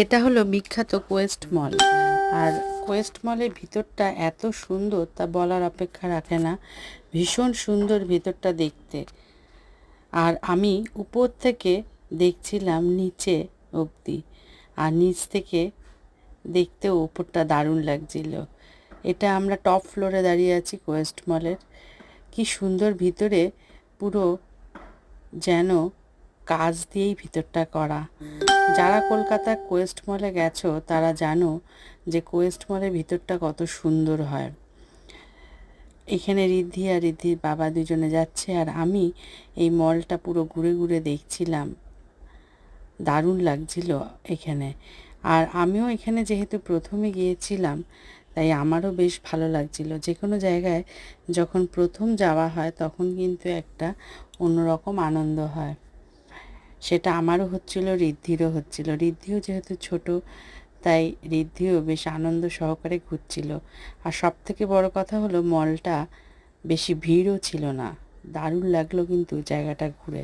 এটা হলো বিখ্যাত কোয়েস্ট মল। আর কোয়েস্ট মলের ভিতরটা এত সুন্দর তা বলার অপেক্ষা রাখে না। ভীষণ সুন্দর ভিতরটা দেখতে। আর আমি উপর থেকে দেখছিলাম নিচে অবধি, আর নিচ থেকে দেখতেও উপরটা দারুণ লাগছিল। এটা আমরা টপ ফ্লোরে দাঁড়িয়ে আছি কোয়েস্ট মলের। কি সুন্দর ভিতরে, পুরো যেন কাঁচ দিয়েই ভিতরটা করা। যারা কলকাতার কোয়েস্ট মলে গেছো তারা জানো যে কোয়েস্ট মলের ভিতরটা কত সুন্দর হয়। এখানে ঋদ্ধি আর ঋদ্ধির বাবা দুজনে যাচ্ছে, আর আমি এই মলটা পুরো ঘুরে ঘুরে দেখছিলাম। দারুণ লাগছিল এখানে। আর আমিও এখানে যেহেতু প্রথমে গিয়েছিলাম, তাই আমারও বেশ ভালো লাগছিল। যে কোনো জায়গায় যখন প্রথম যাওয়া হয় তখন কিন্তু একটা অন্যরকম আনন্দ হয়। সেটা আমারও হচ্ছিল, ঋদ্ধিরও হচ্ছিল। ঋদ্ধিও যেহেতু ছোট, তাই ঋদ্ধিও বেশ আনন্দ সহকারে ঘুরছিল। আর সব থেকে বড় কথা হলো মলটা বেশি ভিড়ও ছিল না। দারুণ লাগলো কিন্তু জায়গাটা ঘুরে।